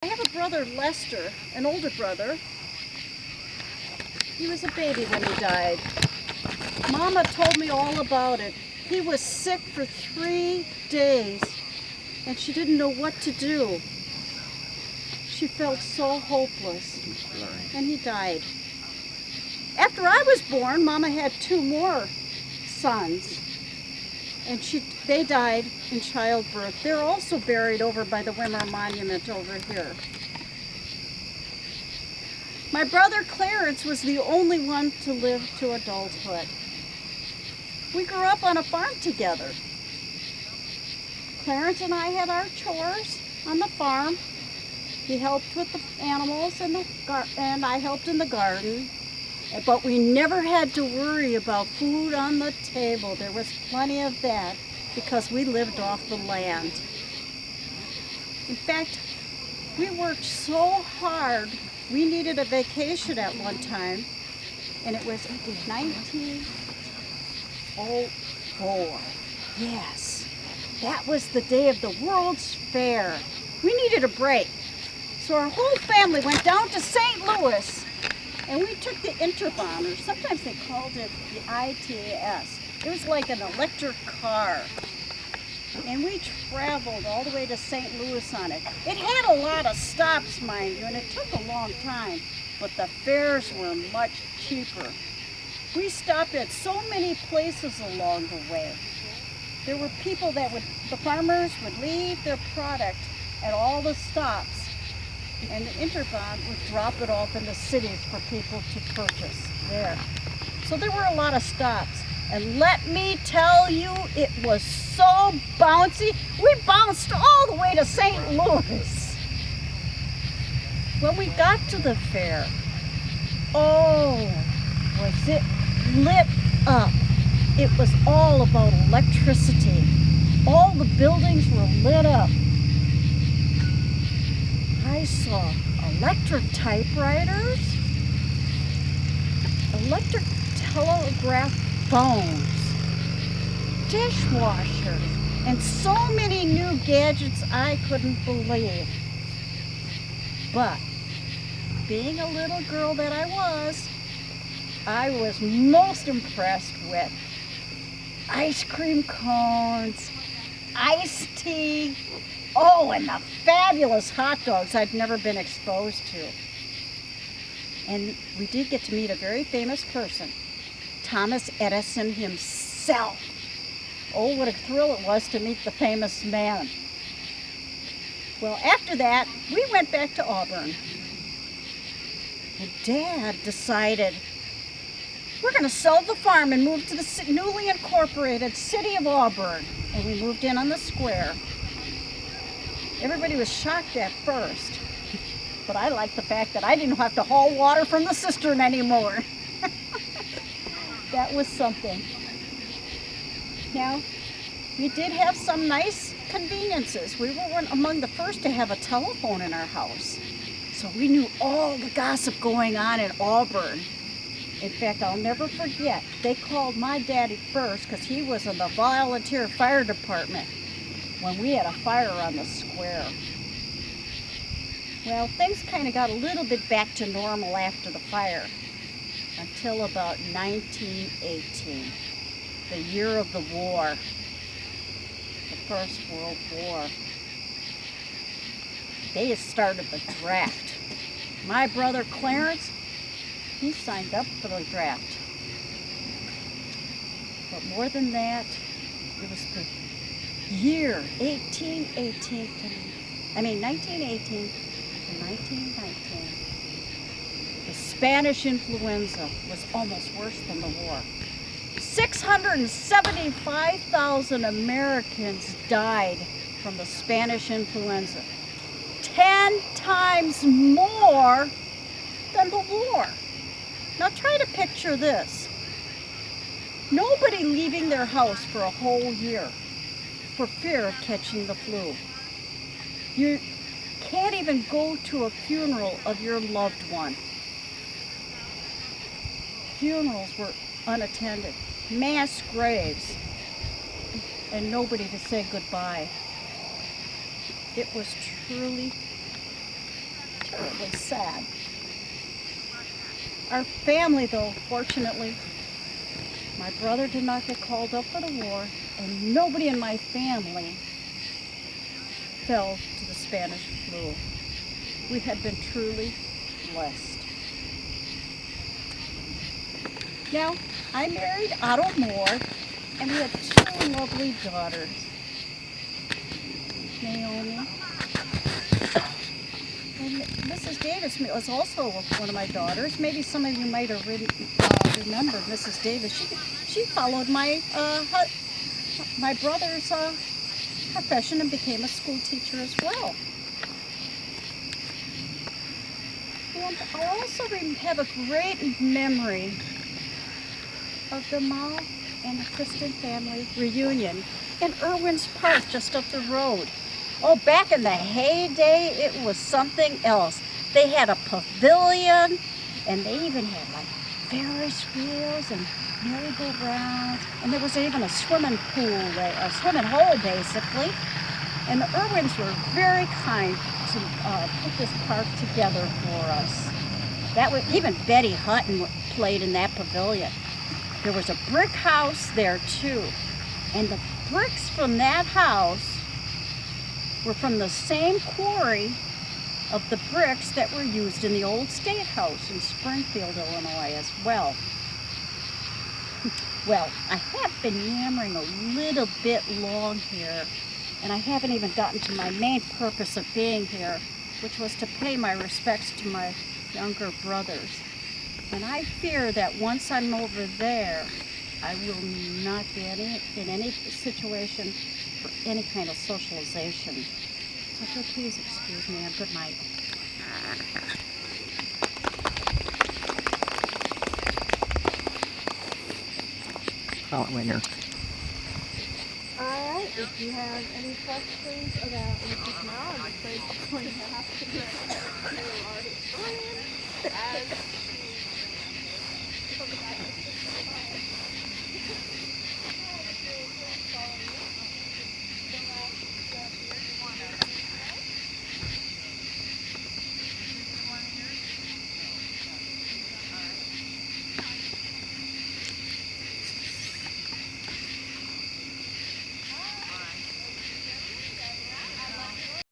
I have a brother, Lester, an older brother. He was a baby when he died. Mama told me all about it. He was sick for 3 days, and she didn't know what to do. She felt so hopeless, and he died. After I was born, Mama had 2 more sons, and they died in childbirth. They're also buried over by the Wimmer monument over here. My brother Clarence was the only one to live to adulthood. We grew up on a farm together. Clarence and I had our chores on the farm. He helped with the animals and I helped in the garden. But we never had to worry about food on the table. There was plenty of that because we lived off the land. In fact, we worked so hard, we needed a vacation at one time, and it was 1904. Yes, that was the day of the World's Fair. We needed a break. So our whole family went down to St. Louis, and we took the Interbahn, or sometimes they called it the ITAS. It was like an electric car. And we traveled all the way to St. Louis on it. It had a lot of stops, mind you, and it took a long time, but the fares were much cheaper. We stopped at so many places along the way. There were people the farmers would leave their product at all the stops, and the Interbahn would drop it off in the cities for people to purchase there. So there were a lot of stops. And let me tell you, it was so bouncy. We bounced all the way to St. Louis. When we got to the fair, oh, was it lit up. It was all about electricity. All the buildings were lit up. I saw electric typewriters, electric telegraph phones, dishwashers, and so many new gadgets I couldn't believe. But being a little girl that I was most impressed with ice cream cones, iced tea, oh, and the fabulous hot dogs I'd never been exposed to. And we did get to meet a very famous person, Thomas Edison himself. Oh, what a thrill it was to meet the famous man. Well, after that, we went back to Auburn. And Dad decided we're going to sell the farm and move to the newly incorporated city of Auburn. And we moved in on the square. Everybody was shocked at first, but I liked the fact that I didn't have to haul water from the cistern anymore. That was something. Now, we did have some nice conveniences. We were among the first to have a telephone in our house. So we knew all the gossip going on in Auburn. In fact, I'll never forget, they called my daddy first because he was in the volunteer fire department when we had a fire on the square. Well, things kind of got a little bit back to normal after the fire until about 1918, the year of the war, the First World War. They started the draft. My brother Clarence, he signed up for the draft. But more than that, it was the year 1918 to 1919. The Spanish influenza was almost worse than the war. 675,000 Americans died from the Spanish influenza. 10 times more than the war. Now try to picture this. Nobody leaving their house for a whole year for fear of catching the flu. You can't even go to a funeral of your loved one. Funerals were unattended, mass graves, and nobody to say goodbye. It was truly terribly sad. Our family, though, fortunately, my brother did not get called up for the war, and nobody in my family fell to the Spanish flu. We had been truly blessed. Now, I married Otto Moore, and we had 2 lovely daughters, Naomi. And Mrs. Davis was also one of my daughters. Maybe some of you might have remembered Mrs. Davis. She followed my brother's profession and became a school teacher as well. And I also have a great memory of the Mau and the Kristen family reunion in Irwin's Park just up the road. Oh, back in the heyday, it was something else. They had a pavilion, and they even had like Ferris wheels and merry-go-rounds, and there was even a swimming pool, a swimming hole basically. And the Irwins were very kind to put this park together for us. That was, even Betty Hutton played in that pavilion. There was a brick house there too, and the bricks from that house were from the same quarry of the bricks that were used in the old State House in Springfield, Illinois as well. Well, I have been yammering a little bit long here, and I haven't even gotten to my main purpose of being here, which was to pay my respects to my younger brothers. And I fear that once I'm over there, I will not be in any situation for any kind of socialization. So please excuse me, and good night. Call it winner. All right, if you have any questions about Mrs. Mau, I'm afraid she's going to have to direct her to our historian, as